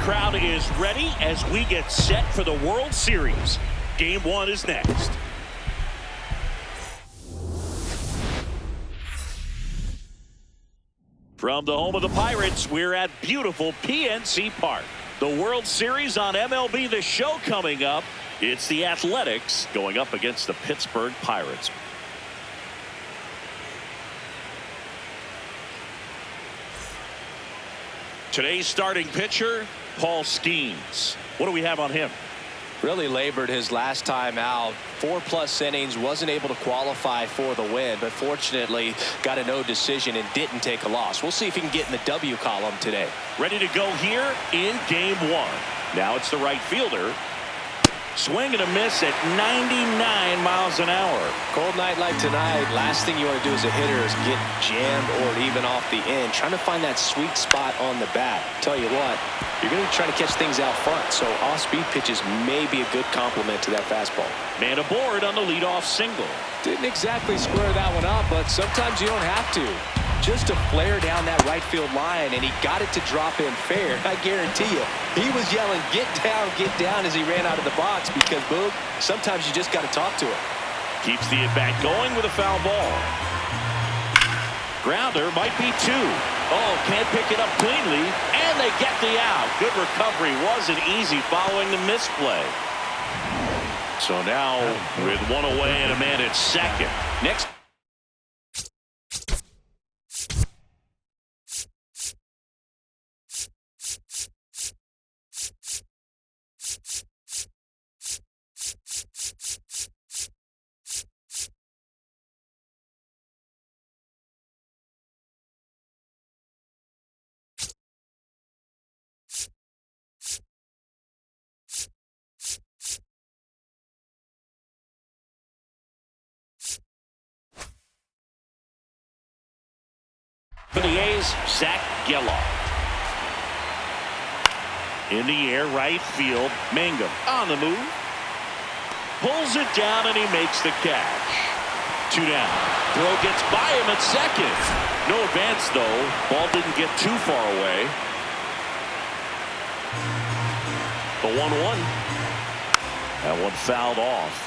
crowd is ready as we get set for the World Series. Game 1 is next. From the home of the Pirates, we're at beautiful PNC Park. The World Series on MLB The Show coming up. It's the Athletics going up against the Pittsburgh Pirates. Today's starting pitcher, Paul Skeens. What do we have on him? Really labored his last time out. 4+ innings, wasn't able to qualify for the win, but fortunately got a no decision and didn't take a loss. We'll see if he can get in the W column today. Ready to go here in game 1. Now it's the right fielder. Swing and a miss at 99 miles an hour. Cold night like tonight, last thing you want to do as a hitter is get jammed or even off the end. Trying to find that sweet spot on the bat. Tell you what, you're going to try to catch things out front, so off-speed pitches may be a good complement to that fastball. Man aboard on the leadoff single. Didn't exactly square that one up, but sometimes you don't have to. Just to flare down that right field line, and he got it to drop in fair. I guarantee you, he was yelling, get down, as he ran out of the box because, Boog, sometimes you just got to talk to him. Keeps the at-bat going with a foul ball. Grounder might be 2. Oh, can't pick it up cleanly, and they get the out. Good recovery. Wasn't easy following the misplay. So now, with 1 away and a man at second. Next. For the A's, Zach Geloff. In the air, right field. Mangum on the move. Pulls it down, and he makes the catch. 2 down. Throw gets by him at second. No advance, though. Ball didn't get too far away. The 1-1. That one fouled off.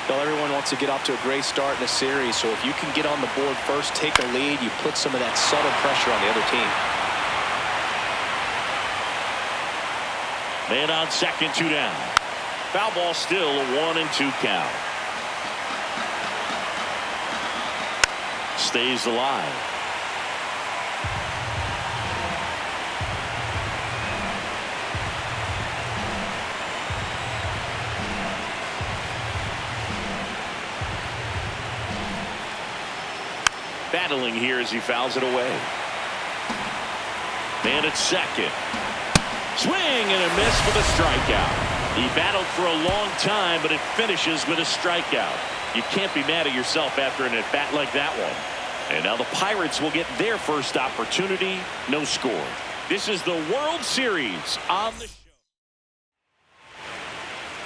Well, everyone wants to get off to a great start in the series, so if you can get on the board first, take a lead, you put some of that subtle pressure on the other team. Man on second, 2 down. Foul ball still, a 1-2 count. Stays alive. Battling here as he fouls it away. Man at second. Swing and a miss for the strikeout. He battled for a long time, but it finishes with a strikeout. You can't be mad at yourself after an at-bat like that one. And now the Pirates will get their first opportunity. No score. This is the World Series on the show.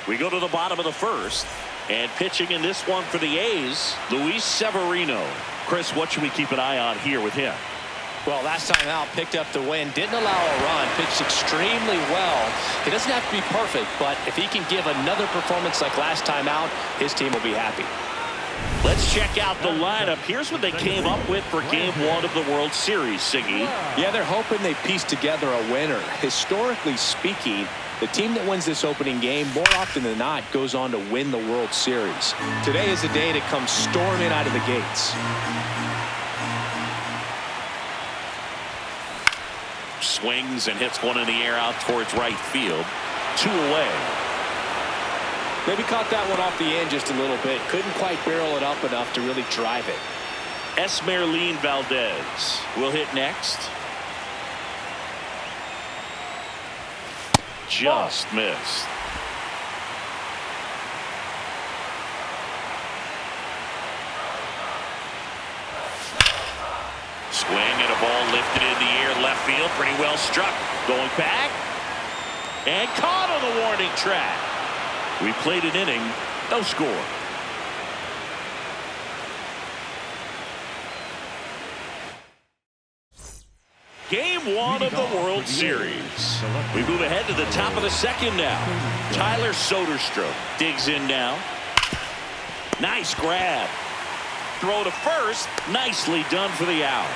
We go to the bottom of the first. And pitching in this one for the A's, Luis Severino. Chris, what should we keep an eye on here with him? Well, last time out, picked up the win, didn't allow a run, pitched extremely well. He doesn't have to be perfect, but if he can give another performance like last time out, his team will be happy. Let's check out the lineup. Here's what they came up with for Game 1 of the World Series, Siggy. Yeah, they're hoping they piece together a winner. Historically speaking, the team that wins this opening game more often than not goes on to win the World Series. Today is a day to come storming out of the gates. Swings and hits one in the air out towards right field. 2 away. Maybe caught that one off the end just a little bit. Couldn't quite barrel it up enough to really drive it. Esmeralyn Valdez will hit next. Just missed. Swing and a ball lifted in the air, left field, pretty well struck. Going back and caught on the warning track. We played an inning, no score. Game one of the World Series. We move ahead to the top of the second now. Tyler Soderstrom digs in now. Nice grab. Throw to first. Nicely done for the out.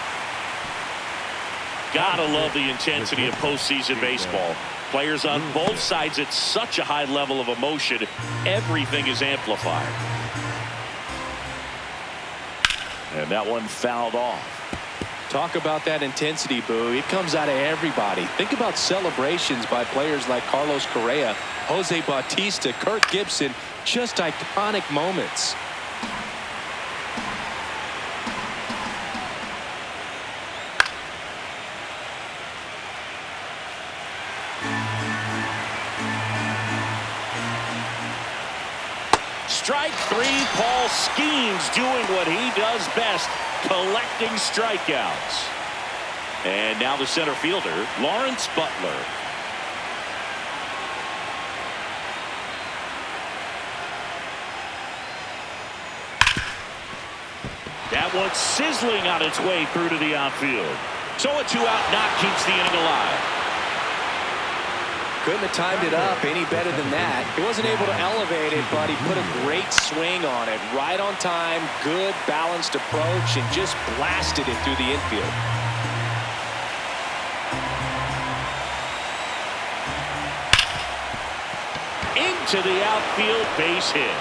Gotta love the intensity of postseason baseball. Players on both sides at such a high level of emotion. Everything is amplified. And that one fouled off. Talk about that intensity, Boo. It comes out of everybody. Think about celebrations by players like Carlos Correa, Jose Bautista, Kirk Gibson. Just iconic moments. Strike three. Paul Skeens doing what he does best, collecting strikeouts. And now the center fielder, Lawrence Butler. That one's sizzling on its way through to the outfield. So a two-out knock keeps the inning alive. Couldn't have timed it up any better than that. He wasn't able to elevate it, but he put a great swing on it. Right on time, good balanced approach, and just blasted it through the infield. Into the outfield, base hit.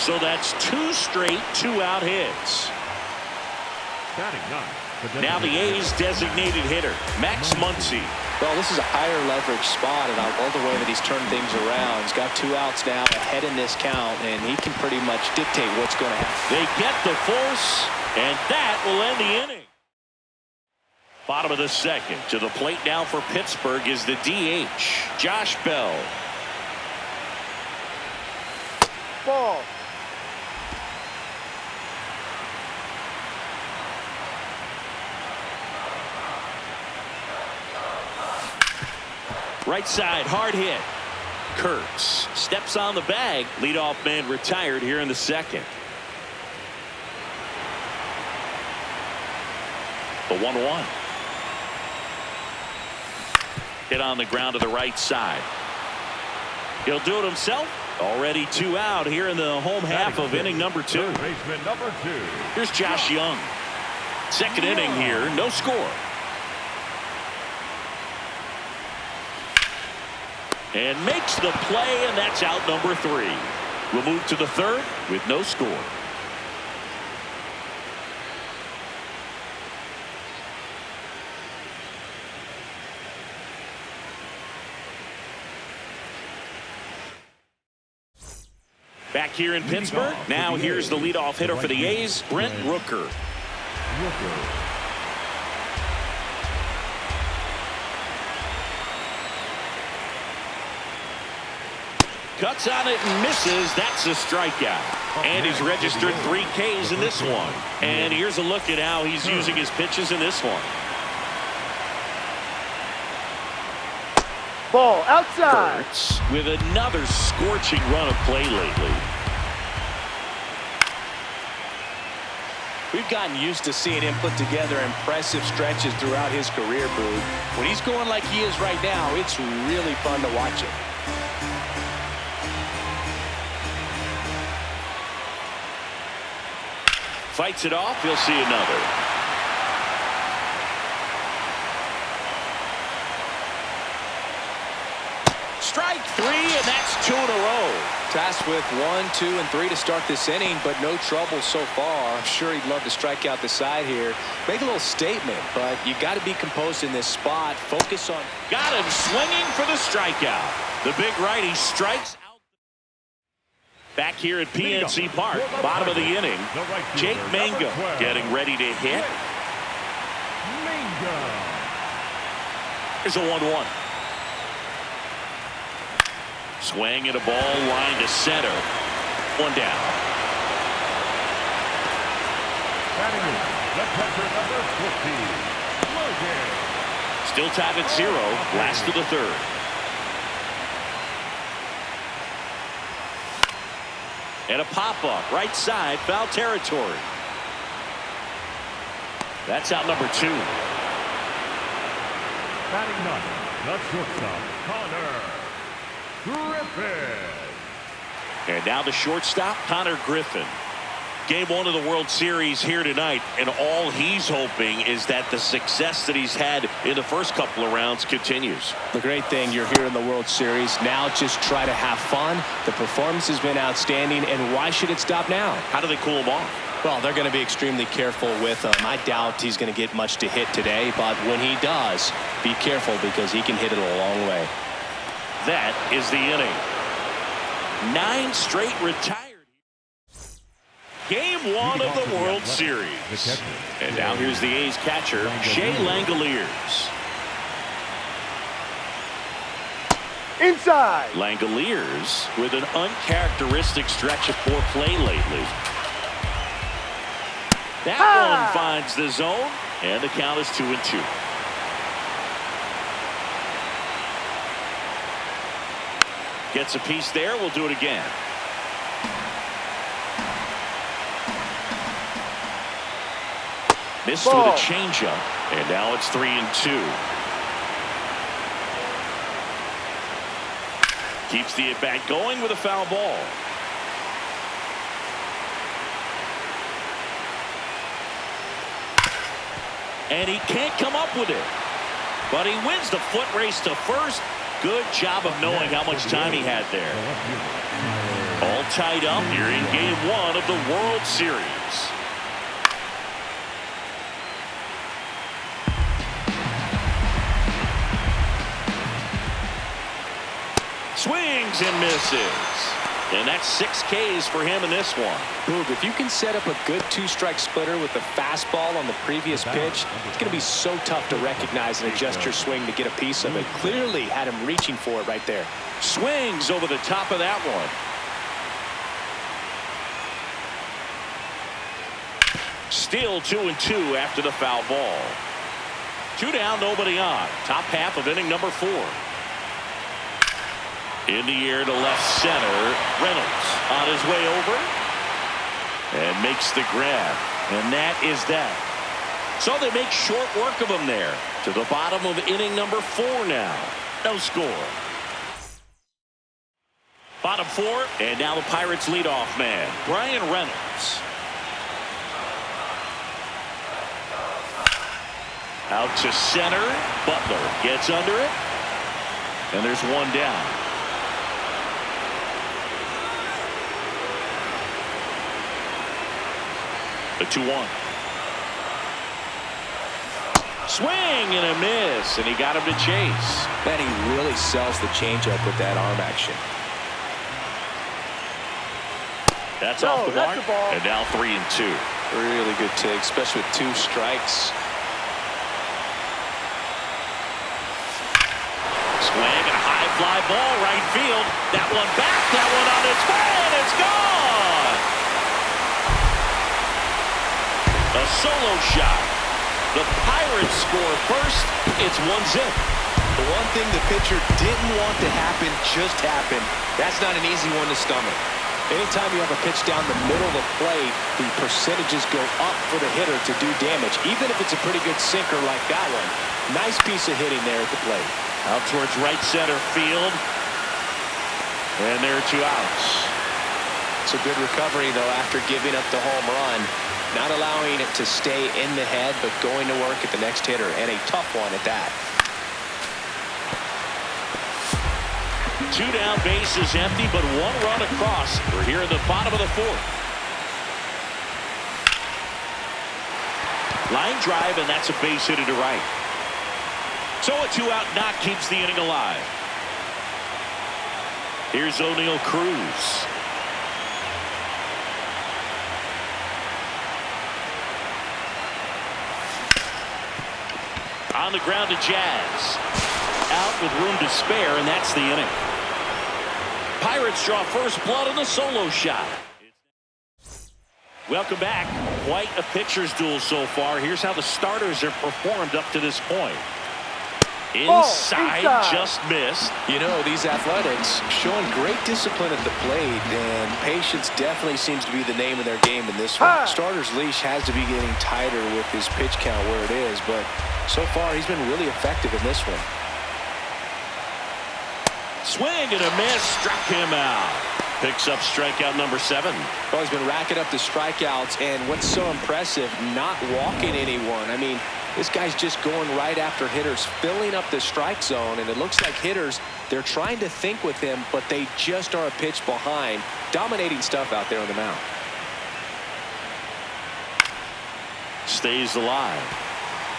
So that's two straight two-out hits. Now the A's designated hitter, Max Muncy. Well, this is a higher leverage spot, and I love the way that he's turned things around. He's got two outs now ahead in this count, and he can pretty much dictate what's going to happen. They get the force, and that will end the inning. Bottom of the second. To the plate now for Pittsburgh is the DH, Josh Bell. Ball. Right side, hard hit. Kurtz steps on the bag. Leadoff man retired here in the second. The 1-1. Hit on the ground to the right side. He'll do it himself. Already two out here in the home half of inning number two. Here's Josh Young. Second inning here, no score. And makes the play, and that's out number three. We'll move to the third with no score. Back here in Pittsburgh. Now here's the leadoff hitter for the A's, Brent Rooker. Cuts on it and misses. That's a strikeout. And he's registered 3 Ks in this one. And here's a look at how he's using his pitches in this one. Ball outside. Kurtz with another scorching run of play lately. We've gotten used to seeing him put together impressive stretches throughout his career, Boo. When he's going like he is right now, it's really fun to watch him. Fights it off. He'll see another. Strike three, and that's 2 in a row. Tasked with 1, 2, and 3 to start this inning, but no trouble so far. I'm sure he'd love to strike out the side here. Make a little statement, but you got to be composed in this spot. Focus on. Got him swinging for the strikeout. The big righty strikes out. Back here at PNC Park, bottom of the inning, Jake Mangum getting ready to hit. Here's a 1-1. Swing and a ball line to center. One down. Still tied at 0. Last of the third. And a pop-up, right side, foul territory. That's out number 2. Batting ninth, the shortstop, Connor Griffin. And now the shortstop, Connor Griffin. Game one of the World Series here tonight, and all he's hoping is that the success that he's had in the first couple of rounds continues. The great thing, you're here in the World Series. Now just try to have fun. The performance has been outstanding, and why should it stop now? How do they cool him off? Well, they're going to be extremely careful with him. I doubt he's going to get much to hit today, but when he does, be careful because he can hit it a long way. That is the inning. 9 straight retired. Game one of the World Series. And now here's the A's catcher, Shea Langoliers. Inside. Langoliers with an uncharacteristic stretch of poor play lately. That one finds the zone, and the count is 2-2. Gets a piece there. We'll do it again. Missed with a changeup, and now it's 3-2. Keeps the at-bat going with a foul ball. And he can't come up with it. But he wins the foot race to first. Good job of knowing how much time he had there. All tied up here in game one of the World Series. Swings and misses. And that's 6 Ks for him in this one. Boog, if you can set up a good 2-strike splitter with the fastball on the previous pitch, it's going to be so tough to recognize and adjust your swing to get a piece of it. Clearly had him reaching for it right there. Swings over the top of that one. Still 2-2 after the foul ball. 2 down, nobody on. Top half of inning number 4. In the air to left center. Reynolds on his way over. And makes the grab. And that is that. So they make short work of him there. To the bottom of inning number 4 now. No score. Bottom 4. And now the Pirates leadoff man, Brian Reynolds. Out to center. Butler gets under it. And there's 1 down. The 2-1. Swing and a miss, and he got him to chase. Man, he really sells the changeup with that arm action. That's off the mark, and now 3-2. Really good take, especially with 2 strikes. Swing and a high fly ball right field. That one back, that one on its way, and it's gone. A solo shot. The Pirates score first. It's 1-0. The one thing the pitcher didn't want to happen just happened. That's not an easy one to stomach. Anytime you have a pitch down the middle of the plate, the percentages go up for the hitter to do damage, even if it's a pretty good sinker like that one. Nice piece of hitting there at the plate. Out towards right center field. And there are 2 outs. It's a good recovery, though, after giving up the home run. Not allowing it to stay in the head, but going to work at the next hitter, and a tough one at that. 2 down, bases empty, but 1 run across. We're here in the bottom of the 4th. Line drive, and that's a base hit to right. So a 2-out knock keeps the inning alive. Here's O'Neal Cruz. On the ground to Jazz. Out with room to spare, and that's the inning. Pirates draw first blood on the solo shot. Welcome back. Quite a pitcher's duel so far. Here's how the starters have performed up to this point. Inside, just missed. You know, these athletics showing great discipline at the plate, and patience definitely seems to be the name of their game in this one. Starter's leash has to be getting tighter with his pitch count where it is, but So far, he's been really effective in this one. Swing and a miss. Struck him out. Picks up strikeout number 7. Well, he's been racking up the strikeouts, and what's so impressive, not walking anyone. I mean, this guy's just going right after hitters, filling up the strike zone, and it looks like hitters, they're trying to think with him, but they just are a pitch behind. Dominating stuff out there on the mound. Stays alive.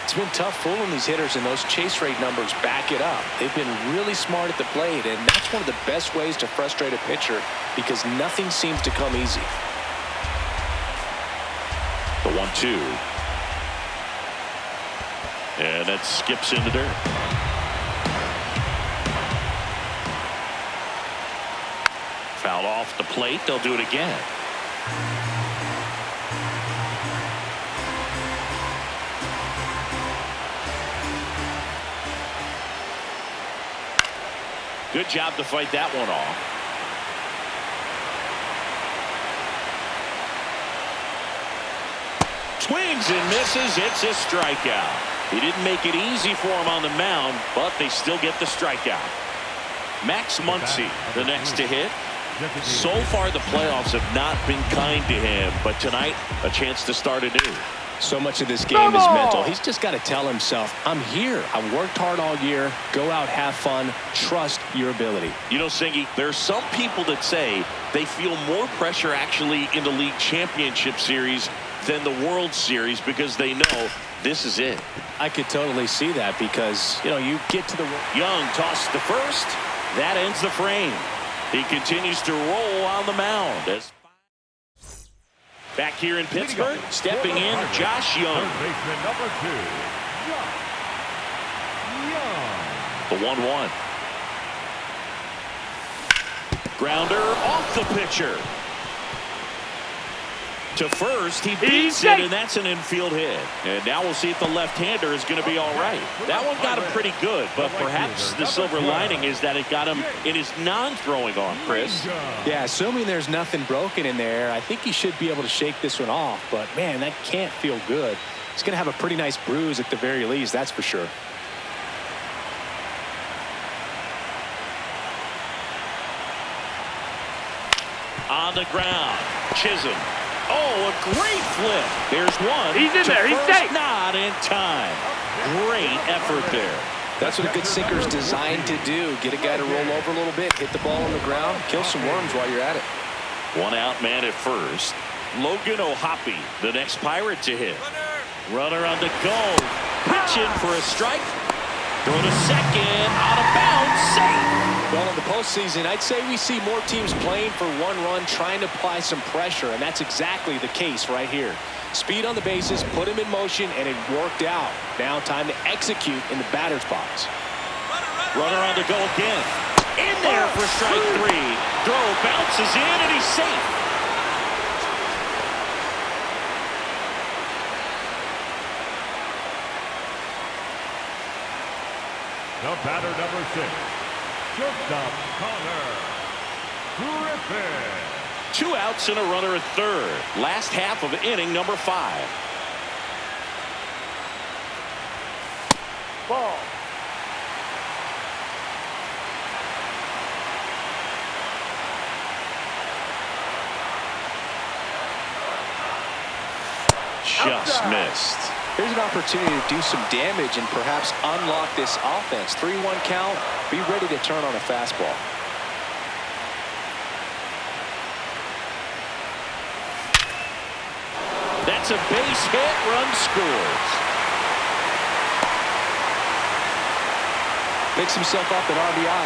It's been tough fooling these hitters, and those chase rate numbers back it up. They've been really smart at the plate, and that's one of the best ways to frustrate a pitcher because nothing seems to come easy. The 1-2. And it skips into dirt. Fouled off the plate. They'll do it again. Good job to fight that one off. Swings and misses. It's a strikeout. He didn't make it easy for him on the mound, but they still get the strikeout. Max Muncy, the next to hit. So far, the playoffs have not been kind to him, but tonight, a chance to start anew. So much of this game is mental. He's just got to tell himself, I'm here. I've worked hard all year. Go out, have fun. Trust your ability. You know, Singy, there are some people that say they feel more pressure actually in the league championship series than the World Series because they know this is it. I could totally see that because, you know, you get to the... Young tossed to first. That ends the frame. He continues to roll on the mound. Back here in Pittsburgh, stepping in, Josh Young. Baseman number 2, Josh Young. The 1-1. Grounder off the pitcher. To first, he beats it, and that's an infield hit. And now we'll see if the left-hander is going to be all right. That one got him pretty good, but perhaps the silver lining is that it got him in his non-throwing arm, Chris. Yeah, assuming there's nothing broken in there, I think he should be able to shake this one off. But, man, that can't feel good. He's going to have a pretty nice bruise at the very least, that's for sure. On the ground, Chisholm. Oh, a great flip. There's one. He's in there. He's safe. Not in time. Great effort there. That's what a good sinker is designed to do. Get a guy to roll over a little bit, hit the ball on the ground, kill some worms while you're at it. One out man at first. Logan O'Hoppe, the next Pirate to hit. Runner on the go. Pitch in for a strike. Throw to second. Out of bounds. Safe. Well, in the postseason, I'd say we see more teams playing for one run, trying to apply some pressure, and that's exactly the case right here. Speed on the bases, put him in motion, and it worked out. Now time to execute in the batter's box. Runner on the go again. In there for strike 3. Throw bounces in, and he's safe. The batter number 6, shortstop Connor Griffin. 2 outs and a runner at third. Last half of inning number 5. Ball. Just missed. Here's an opportunity to do some damage and perhaps unlock this offense. 3-1 count. Be ready to turn on a fastball. That's a base hit. Run scores. Picks himself up an RBI.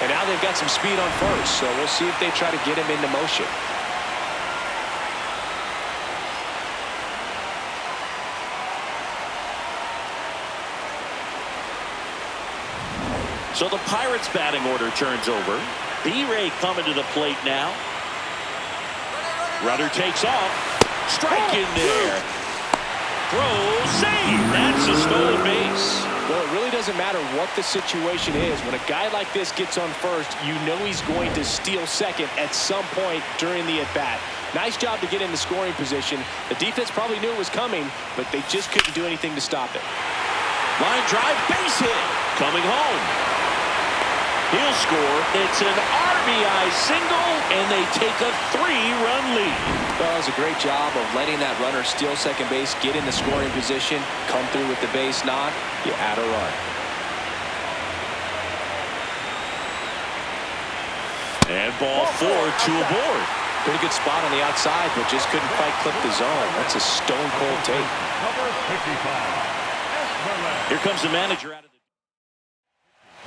And now they've got some speed on first. So we'll see if they try to get him into motion. So the Pirates batting order turns over. B-Ray coming to the plate now. Runner takes off. Strike in there. Throw, save. That's a stolen base. Well, it really doesn't matter what the situation is. When a guy like this gets on first, you know he's going to steal second at some point during the at-bat. Nice job to get in the scoring position. The defense probably knew it was coming, but they just couldn't do anything to stop it. Line drive, base hit. Coming home. He'll score. It's an RBI single, and they take a 3-run lead. Well, it was a great job of letting that runner steal second base, get in the scoring position, come through with the base knock. You add a run. And ball 4, 2 aboard. Pretty good spot on the outside, but just couldn't quite clip the zone. That's a stone-cold take. Number 55. Here comes the manager out of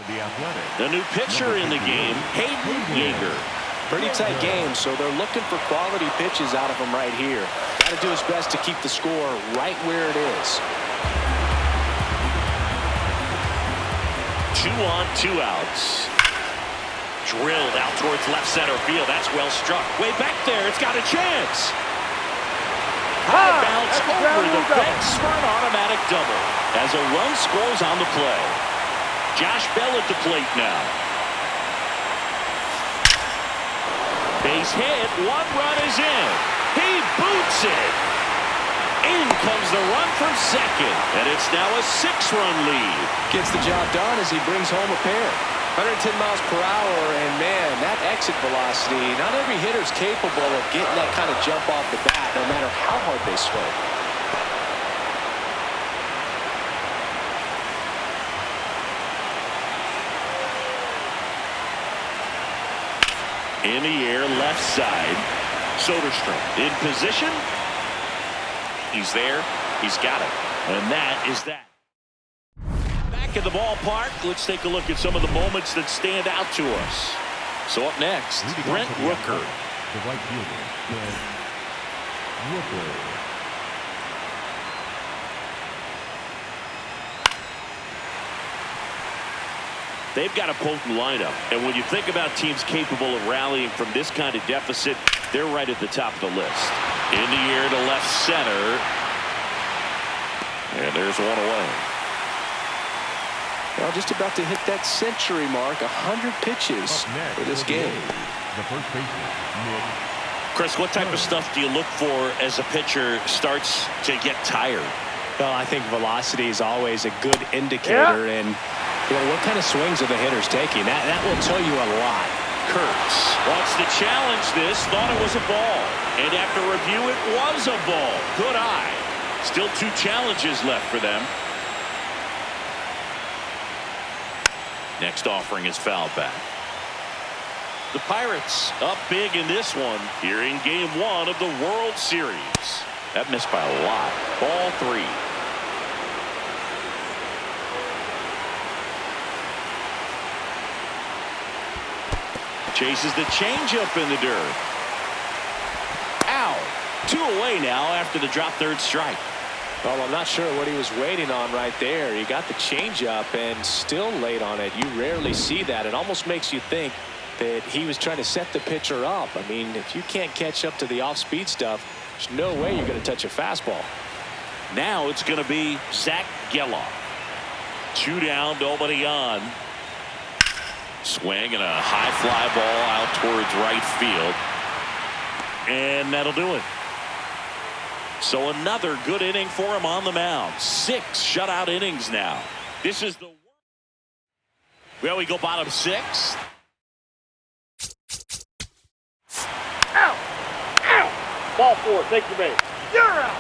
The Athletic. the new pitcher in the game, Hayden Yeager. Pretty tight game, so they're looking for quality pitches out of him right here. Got to do his best to keep the score right where it is. 2 on, 2 outs. Drilled out towards left center field. That's well struck. Way back there. It's got a chance. High bounce over the fence for an automatic double. As a run scores on the play. Josh Bell at the plate now. Base hit. 1 run is in. He boots it. In comes the run from second. And it's now a 6-run lead. Gets the job done as he brings home a pair. 110 miles per hour, and man, that exit velocity, not every hitter's capable of getting that kind of jump off the bat, no matter how hard they swing. In the air, left side. Soderstrom in position. He's there. He's got it. And that is that. Back in the ballpark, let's take a look at some of the moments that stand out to us. So up next, Brent Rooker. The right fielder, Brent Rooker. They've got a potent lineup, and when you think about teams capable of rallying from this kind of deficit, they're right at the top of the list. In the air to left center. And there's one away. Well, just about to hit that century mark, 100 pitches for this game. The first baseman, Nick. Chris, what type of stuff do you look for as a pitcher starts to get tired? Well, I think velocity is always a good indicator, and you know, what kind of swings are the hitters taking? That will tell you a lot. Kurtz wants to challenge this, thought it was a ball. And after review, it was a ball. Good eye. Still 2 challenges left for them. Next offering is fouled back. The Pirates up big in this one here in game 1 of the World Series. That missed by a lot. Ball 3. Chases the changeup in the dirt. Ow. 2 away now after the drop third strike. Well, I'm not sure what he was waiting on right there. He got the changeup and still late on it. You rarely see that. It almost makes you think that he was trying to set the pitcher up. I mean, if you can't catch up to the off-speed stuff, there's no way you're going to touch a fastball. Now it's going to be Zach Geloff. 2 down, nobody on. Swing and a high fly ball out towards right field. And that'll do it. So another good inning for him on the mound. 6 shutout innings now. This is the... Well, we go bottom 6. Out! Out! Ball 4, take your base. You're out!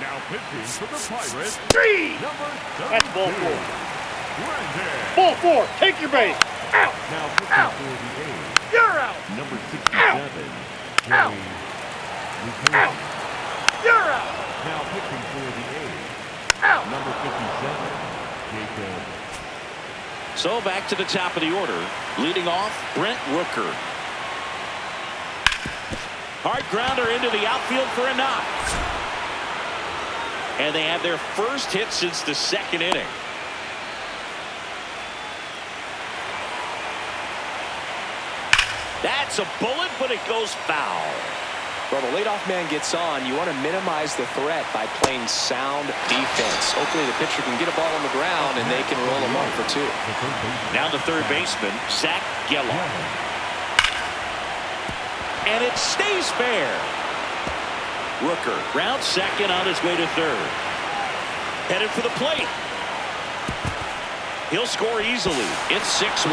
Now pitching for the Pirates, 3! number 72. That's ball 4. Brandon. Ball 4, take your base. Out! Now pitching Out. for the A's, You're out! number 67. Out. Jay Out. Lucchesi. Out! You're out! Now pitching for the A's, Out! number 57. Jacob. So back to the top of the order. Leading off, Brent Rooker. Hard grounder into the outfield for a knock. And they have their first hit since the 2nd inning. That's a bullet, but it goes foul. Well, the leadoff man gets on. You want to minimize the threat by playing sound defense. Hopefully the pitcher can get a ball on the ground and they can roll him up for 2. Now the third baseman, Zach Geloff. And it stays fair. Rooker round second on his way to third. Headed for the plate. He'll score easily. It's 6-1.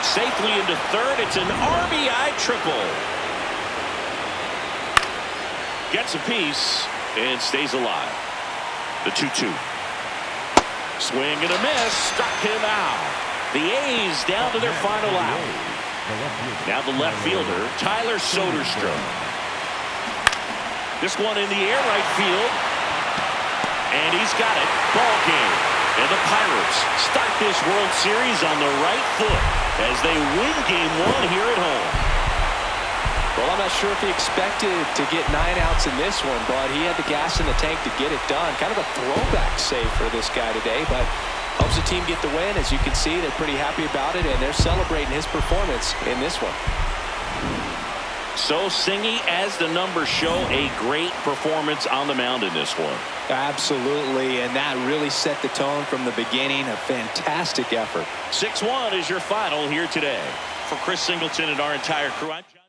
Safely into third. It's an RBI triple. Gets a piece and stays alive. The 2-2. Swing and a miss. Struck him out. The A's down to their final out. Now the left fielder, Tyler Soderstrom. This one in the air right field. And he's got it. Ball game. And the Pirates start this World Series on the right foot as they win Game 1 here at home. Well, I'm not sure if he expected to get 9 outs in this one, but he had the gas in the tank to get it done. Kind of a throwback save for this guy today, but helps the team get the win. As you can see, they're pretty happy about it, and they're celebrating his performance in this one. So Singy, as the numbers show, a great performance on the mound in this one. Absolutely, and that really set the tone from the beginning. A fantastic effort. 6-1 is your final here today. For Chris Singleton and our entire crew, I'm John.